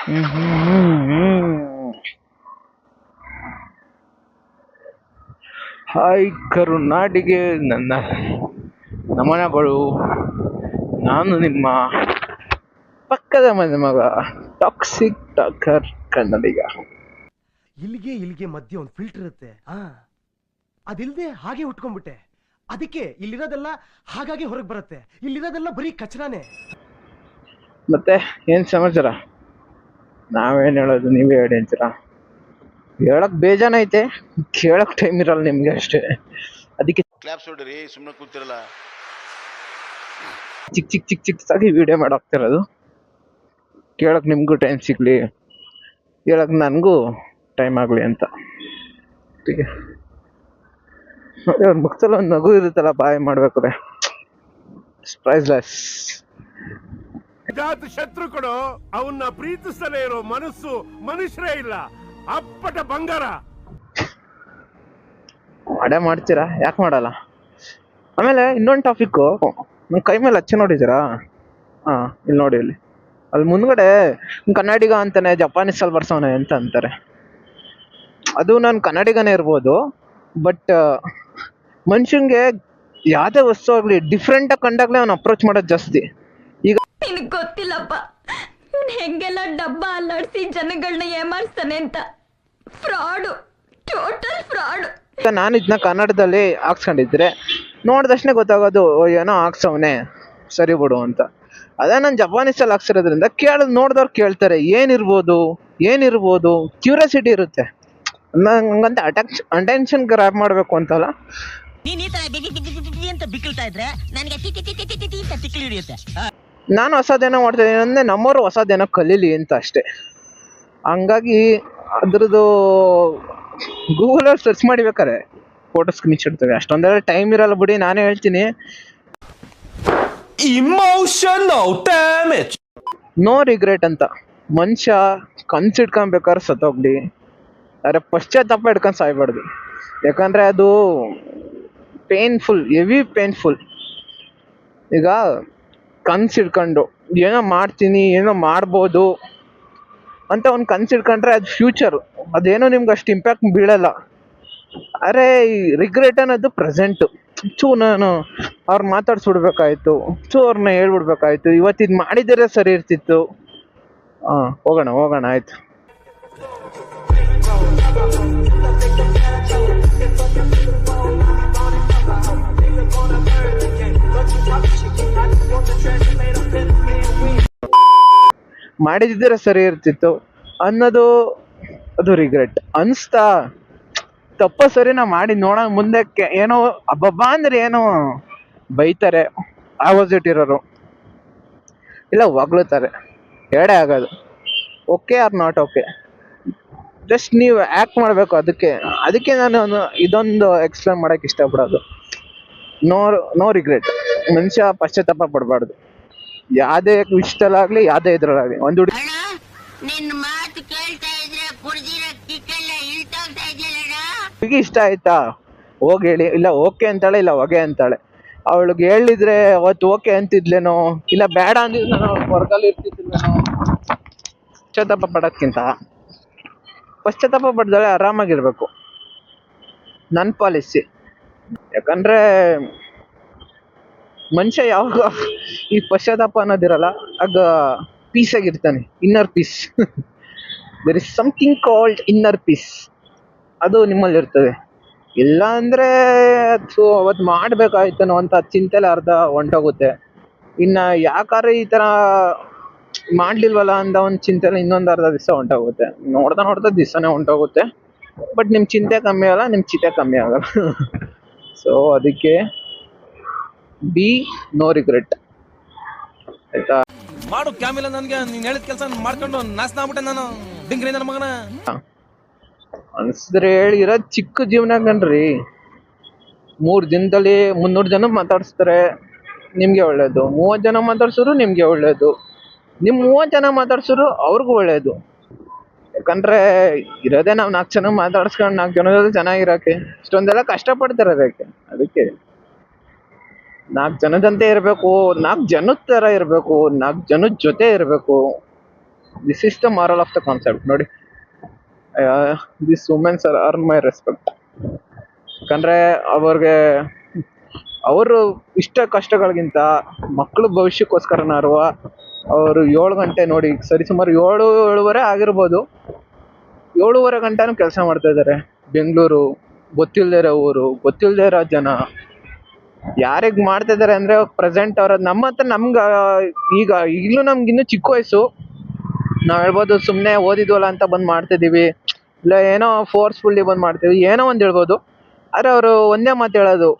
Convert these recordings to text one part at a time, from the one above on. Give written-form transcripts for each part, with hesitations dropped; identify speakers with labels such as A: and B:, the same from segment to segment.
A: ಹ್ಮ್ ಹ್ಮ್ ಹ್ಮ್ ಹ್ಮ್. Hi ಕರುನಾಡಿಗೆ ನನ್ನ ನಮನಗಳು. ನಾನು ನಿಮ್ಮ ಪಕ್ಕದ ಮನೆ ಮಗ ಟಾಕ್ಸಿಕ್ ಟಾಕರ್ ಕನ್ನಡಿಗ.
B: ಇಲ್ಲಿಗೆ ಮಧ್ಯೆ ಒಂದು ಫಿಲ್ಟರ್ ಇರುತ್ತೆ. ಅದಿಲ್ದೆ ಹಾಗೆ ಉಟ್ಕೊಂಡ್ಬಿಟ್ಟೆ. ಅದಕ್ಕೆ ಇಲ್ಲಿರೋದೆಲ್ಲ ಹಾಗಾಗಿ ಹೊರಗೆ ಬರುತ್ತೆ. ಇಲ್ಲಿರೋದೆಲ್ಲ ಬರೀ ಕಚರಾನೇ.
A: ಮತ್ತೆ ಏನ್ ಸಮಾಚಾರ? ನಾವೇನ್ ಹೇಳೋದು, ನೀವೇ ಹೇಳಿ ಅಂತೀರಾ? ಹೇಳಕ್ ಬೇಜಾನ್ ಐತೆ, ಕೇಳಕ್ ಟೈಮ್ ಇರಲ್ಲ ನಿಮ್ಗೆ ಅಷ್ಟೇ. ಅದಕ್ಕೆ
C: ಕ್ಲಾಪ್ಸ್ ಹೊಡ್ರಿ, ಸುಮ್ಮನೆ ಕೂತಿರಲ್ಲ.
A: ಚಿಕ್ಕ ವಿಡಿಯೋ ಮಾಡಾಕ್ತಿರೋದು. ಕೇಳಕ್ ನಿಮ್ಗೂ ಟೈಮ್ ಸಿಗ್ಲಿ, ಹೇಳಕ್ ನನ್ಗೂ ಟೈಮ್ ಆಗ್ಲಿ ಅಂತ. ಅವ್ರ ಮುಖದಲ್ಲಿ ಒಂದು ನಗು ಇರುತ್ತಲ್ಲ ಬಾಯ್ ಮಾಡ್ಬೇಕಾದ್ರೆ, ಪ್ರೈಸ್ಲೆಸ್.
D: ಶತ್ರು ಕೊಡು, ಅವನ್ನ ಪ್ರೀತಿಸಲೇ ಇರೋ ಮನಸ್ಸು ಮನುಷ್ಯರೇ ಇಲ್ಲ. ಅಪ್ಪಟ ಬಂಗಾರ.
A: ಮಾಡೇ ಮಾಡ್ತೀರಾ, ಯಾಕೆ ಮಾಡಲ್ಲ? ಆಮೇಲೆ ಇನ್ನೊಂದು ಟಾಪಿಕ್ಕು, ನನ್ನ ಕೈ ಮೇಲೆ ಹಚ್ಚಿ ನೋಡಿದ್ದೀರಾ? ಇಲ್ಲಿ ನೋಡಿ, ಅಲ್ಲಿ ಮುಂದ್ಗಡೆ ಕನ್ನಡಿಗ ಅಂತಾನೆ ಜಪಾನೀಸಲ್ಲಿ ಬರ್ಸವನೆ ಅಂತ ಅಂತಾರೆ. ಅದು ನಾನು ಕನ್ನಡಿಗನೇ ಇರ್ಬೋದು, ಬಟ್ ಮನುಷ್ಯನ್ಗೆ ಯಾವುದೇ ವಸ್ತು ಆಗಲಿ ಡಿಫ್ರೆಂಟಾಗಿ ಕಂಡಾಗಲೇ ಅವ್ನು ಅಪ್ರೋಚ್ ಮಾಡೋದು ಜಾಸ್ತಿ. ಈಗ
E: ನಿನಗೆ ಗೊತ್ತಿಲ್ಲಪ್ಪ, ಹೆಂಗೆಲ್ಲ ಡಬ್ಬ ಅಲ್ಲಾಡಿಸಿ ಜನಗಳನ್ನ ಏಮಾರಿಸ್ತಾನೆ ಅಂತ. Fraud, total fraud.
A: ನಾನು ಇದನ್ನ ಕನ್ನಡದಲ್ಲಿ ಹಾಕ್ಸ್ಕೊಂಡಿದ್ರೆ ನೋಡಿದಷ್ಟೇ ಗೊತ್ತಾಗೋದು, ಏನೋ ಹಾಕ್ಸವನೆ ಸರಿ ಬಿಡು ಅಂತ. ಅದೇ ನಾನು ಜಪಾನೀಸಲ್ಲಿ ಹಾಕ್ಸಿರೋದ್ರಿಂದ ನೋಡಿದವ್ರು ಕೇಳ್ತಾರೆ ಏನಿರ್ಬೋದು ಕ್ಯೂರಿಯಾಸಿಟಿ ಇರುತ್ತೆ. ಹಂಗಂತ ಅಟೆನ್ಷನ್ ಗ್ರಾಬ್ ಮಾಡಬೇಕು ಅಂತಲ್ಲ. ನಾನು ಹೊಸದೇನೋ ಮಾಡ್ತಾ ಇದ್ದೀನಿ ಅಂದರೆ ನಮ್ಮವರು ಹೊಸದೇನೋ ಕಲೀಲಿ ಅಂತ ಅಷ್ಟೇ. ಹಂಗಾಗಿ ಅದ್ರದ್ದು ಗೂಗಲಲ್ಲಿ ಸರ್ಚ್ ಮಾಡಿಬೇಕಾರೆ ಫೋಟೋ ಸ್ಕ್ರೀನ್ಶಾಟ್ ತವೆ, ಅಷ್ಟೊಂದೆಲ್ಲ ಟೈಮ್ ಇರಲ್ಲ ಬಿಡಿ. ನಾನೇ ಹೇಳ್ತೀನಿ,
F: ಇಮೋಷನಲ್ ಡ್ಯಾಮೇಜ್,
A: ನೋ ರಿಗ್ರೆಟ್ ಅಂತ. ಮನುಷ್ಯ ಕನ್ಸಿಡ್ಕೊಬೇಕಾದ್ರೆ ಸತ್ತೋಗ್ಲಿ, ಆದರೆ ಪಶ್ಚಾತ್ತಾಪ ಹಿಡ್ಕೊಂಡು ಸಾಯ್ಬಾರ್ದು. ಯಾಕಂದರೆ ಅದು ಹೆವಿ ಪೇನ್ಫುಲ್. ಈಗ ಕನ್ಸಿಡ್ಕೊಂಡು ಏನೋ ಮಾಡ್ತೀನಿ, ಏನೋ ಮಾಡ್ಬೋದು ಅಂತ ಒಂದು ಕನ್ಸಿಡ್ಕೊಂಡ್ರೆ ಅದು ಫ್ಯೂಚರು, ಅದೇನೋ ನಿಮ್ಗೆ ಅಷ್ಟು ಇಂಪ್ಯಾಕ್ಟ್ ಬೀಳಲ್ಲ. ಅರೆ ಈ ರಿಗ್ರೆಟ್ ಅನ್ನೋದು ಪ್ರೆಸೆಂಟು. ನಾನು ಅವ್ರು ಮಾತಾಡ್ಸ್ಬಿಡ್ಬೇಕಾಯ್ತು, ಅವ್ರನ್ನ ಹೇಳ್ಬಿಡ್ಬೇಕಾಯ್ತು, ಇವತ್ತಿದು ಮಾಡಿದರೆ ಸರಿ ಇರ್ತಿತ್ತು. ಹೋಗೋಣ ಆಯ್ತು. ಮಾಡಿದ್ರೆ ಸರಿ ಇರ್ತಿತ್ತು ಅನ್ನೋದು ಅದು ರಿಗ್ರೆಟ್ ಅನಿಸ್ತಾ. ತಪ್ಪ ಸರಿ ನಾ ಮಾಡಿ ನೋಡೋಣ ಮುಂದಕ್ಕೆ, ಏನೋ ಅಬ್ಬಬ್ಬಾ ಅಂದ್ರೆ ಏನೋ ಬೈತಾರೆ ಆಪೋಸಿಟ್ ಇರೋರು, ಇಲ್ಲ ಹೊಗಳುತ್ತಾರೆ, ಎರಡೇ ಆಗೋದು. Okay or not okay, just ನೀವು ಆ್ಯಕ್ಟ್ ಮಾಡಬೇಕು. ಅದಕ್ಕೆ ನಾನು ಇದೊಂದು ಎಕ್ಸ್ಪ್ಲೇನ್ ಮಾಡೋಕ್ಕೆ ಇಷ್ಟಪಡೋದು. No regret. ಮನುಷ್ಯ ಪಶ್ಚಾತ್ತಾಪ ಪಡಬಾರ್ದು, ಯಾವುದೇ ವಿಷಯದಲ್ಲಾಗಲಿ ಯಾವುದೇ ಇದ್ರಲ್ಲಾಗಲಿ. ಒಂದು ಹುಡುಗಿ ಇಷ್ಟ ಆಯ್ತಾ, ಹೋಗಿ ಹೇಳಿ. ಇಲ್ಲ ಓಕೆ ಅಂತಾಳೆ, ಇಲ್ಲ ಹೊಗೆ ಅಂತಾಳೆ. ಅವಳಿಗೆ ಹೇಳಿದ್ರೆ ಅವತ್ತು ಓಕೆ ಅಂತಿದ್ಲೇನೋ, ಇಲ್ಲ ಬೇಡ ಅಂದಿದ್ಲೇನೋ, ಹೊರಗಲ್ಲಿ ಇರ್ತಿದ್ಲೇನೋ. ಪಶ್ಚಾತ್ತಾಪ ಪಡ್ದಾಳೆ ಆರಾಮಾಗಿರ್ಬೇಕು, ನನ್ನ ಪಾಲಿಸಿ. ಯಾಕಂದ್ರೆ ಮನುಷ್ಯ ಯಾವಾಗ ಈ ಪಶ್ಚಾತ್ತಾಪ ಅನ್ನೋದಿರಲ್ಲ, ಆಗ ಪೀಸ್ ಆಗಿರ್ತಾನೆ, inner peace. There is something called inner peace, ಅದು ನಿಮ್ಮಲ್ಲಿ ಇರ್ತದೆ. ಇಲ್ಲ ಅಂದರೆ ಅವತ್ತು ಮಾಡಬೇಕಾಯ್ತನೋ ಅಂತ ಚಿಂತೆಲೆ ಅರ್ಧ ಹೊಂಟೋಗುತ್ತೆ. ಇನ್ನು ಯಾಕಾದ್ರೆ ಈ ಥರ ಮಾಡಲಿಲ್ವಲ್ಲ ಅಂತ ಒಂದು ಚಿಂತೆಲೆ ಇನ್ನೊಂದು ಅರ್ಧ ದಿವಸ ಹೊಂಟೋಗುತ್ತೆ. ನೋಡ್ತಾ ದಿವಸನೇ ಹೊಂಟೋಗುತ್ತೆ. ಬಟ್ ನಿಮ್ಮ ಚಿಂತೆ ಕಮ್ಮಿ ಆಗಲ್ಲ, ನಿಮ್ಮ ಚಿತೆ ಕಮ್ಮಿ ಆಗಲ್ಲ. ಸೊ ಅದಕ್ಕೆ ನೋ ರಿಗ್ರೆಟ್, ಆಯ್ತಾ?
F: ಮಾಡು ಕ್ಯಾಮಿಲ್ಲ, ನನ್ಗೆ ನೀನ್ ಹೇಳಿದ ಕೆಲಸ ಮಾಡ್ಕೊಂಡು ನಾಶನ ಆಗ್ಬಿಟ್ಟೆ ನಾನು. ಡಿಂಗ್ರಿ ನನ್ನ ಮಗನ
A: ಅನ್ಸಿದ್ರೆ ಹೇಳಿ, ಇರೋದು ಚಿಕ್ಕ ಜೀವನ ಕಣ್ರಿ. 3 ದಿನದಲ್ಲಿ 300 ಜನ ಮಾತಾಡಿಸ್ತಾರೆ, ನಿಮ್ಗೆ ಒಳ್ಳೇದು. 30 ಜನ ಮಾತಾಡ್ಸಿದ್ರು ನಿಮ್ಗೆ ಒಳ್ಳೇದು. ನಿಮ್ 30 ಜನ ಮಾತಾಡ್ಸಿದ್ರು ಅವ್ರಿಗೂ ಒಳ್ಳೇದು. ಯಾಕಂದ್ರೆ ಇರೋದೇ ನಾವು 4 ಜನ ಮಾತಾಡ್ಸ್ಕೊಂಡು 4 ಜನದಲ್ಲಿ ಚೆನ್ನಾಗಿರಕ್ಕೆ ಇಷ್ಟೊಂದೆಲ್ಲ ಕಷ್ಟಪಡ್ತಿರೋದಕ್ಕೆ. ಅದಕ್ಕೆ 4 ಜನದಂತೆ ಇರಬೇಕು, 4 ಜನದ ತರ ಇರಬೇಕು, 4 ಜನದ ಜೊತೆ ಇರಬೇಕು. This is the moral of the concept ನೋಡಿ. This women's are earn my respect. ಯಾಕಂದರೆ ಅವ್ರಿಗೆ ಅವರು ಇಷ್ಟ ಕಷ್ಟಗಳಿಗಿಂತ ಮಕ್ಕಳು ಭವಿಷ್ಯಕ್ಕೋಸ್ಕರನಾರು ಅವರು 7 ಗಂಟೆ ನೋಡಿ ಸರಿಸುಮಾರು 7-7:30 ಆಗಿರ್ಬೋದು, 7:30 ಗಂಟೆನೂ ಕೆಲಸ ಮಾಡ್ತಾ ಇದ್ದಾರೆ. ಬೆಂಗಳೂರು ಗೊತ್ತಿಲ್ಲದೆ ಇರೋ ಊರು, ಗೊತ್ತಿಲ್ಲದೆ ಇರೋ ಜನ, ಯಾರಿಗೆ ಮಾಡ್ತಾ ಇದ್ದಾರೆ ಅಂದರೆ ಪ್ರೆಸೆಂಟ್ ಅವ್ರ ನಮ್ಮ ಹತ್ರ ನಮ್ಗೆ ಈಗಲೂ ನಮ್ಗಿನ್ನೂ ಚಿಕ್ಕ ವಯಸ್ಸು. ನಾವು ಹೇಳ್ಬೋದು ಸುಮ್ಮನೆ ಓದಿದ್ವಲ್ಲ ಅಂತ ಬಂದು ಮಾಡ್ತಿದ್ದೀವಿ, ಇಲ್ಲ ಏನೋ ಫೋರ್ಸ್ಫುಲ್ಲಿ ಬಂದು ಮಾಡ್ತೀವಿ, ಏನೋ ಒಂದು ಹೇಳ್ಬೋದು. ಆದರೆ ಅವರು ಒಂದೇ ಮಾತು ಹೇಳೋದು,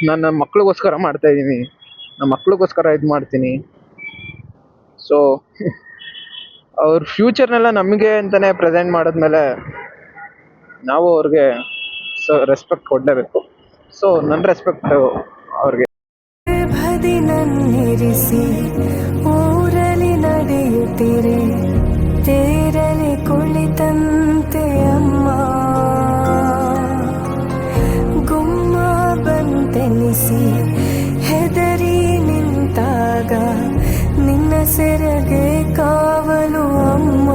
A: ನನ್ನ ಮಕ್ಳಿಗೋಸ್ಕರ ಮಾಡ್ತಾ ಇದ್ದೀನಿ, ನಮ್ಮ ಮಕ್ಳಿಗೋಸ್ಕರ ಇದು ಮಾಡ್ತೀನಿ. ಸೊ ಅವ್ರ ಫ್ಯೂಚರ್ನೆಲ್ಲ ನಮಗೆ ಅಂತಲೇ ಪ್ರೆಸೆಂಟ್ ಮಾಡಿದ್ಮೇಲೆ ನಾವು ಅವ್ರಿಗೆ ರೆಸ್ಪೆಕ್ಟ್ ಕೊಡಲೇಬೇಕು. ಸೊ ನನ್ನ ರೆಸ್ಪೆಕ್ಟ್ ಅವ್ರಿಗೆ.
G: ಬದಿ ನನ್ನಿರಿಸಿ ಊರಲಿ ನಡೆಯುತ್ತಿರೆ ತೇರಲಿ ಕುಳಿತಂತೆ ಅಮ್ಮ, ಗುಮ್ಮ ಬಂತೆನಿಸಿ ಹೆದರಿ ನಿಂತಾಗ ನಿನ್ನ ಸೆರಗೆ ಕಾವಲು ಅಮ್ಮ,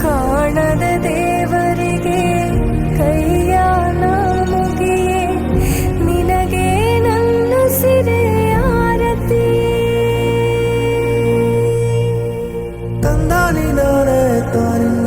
G: ಕಾಣದ ದೇವರಿಗೆ ಕೈಯ ಮುಗಿಯೇ ನಿನಗೆ ನನ್ನ ಸಿರೆ ಆರತಿ. ತಂದಾಲಿ ನಾಳೆ ತಾನಿನ್ನ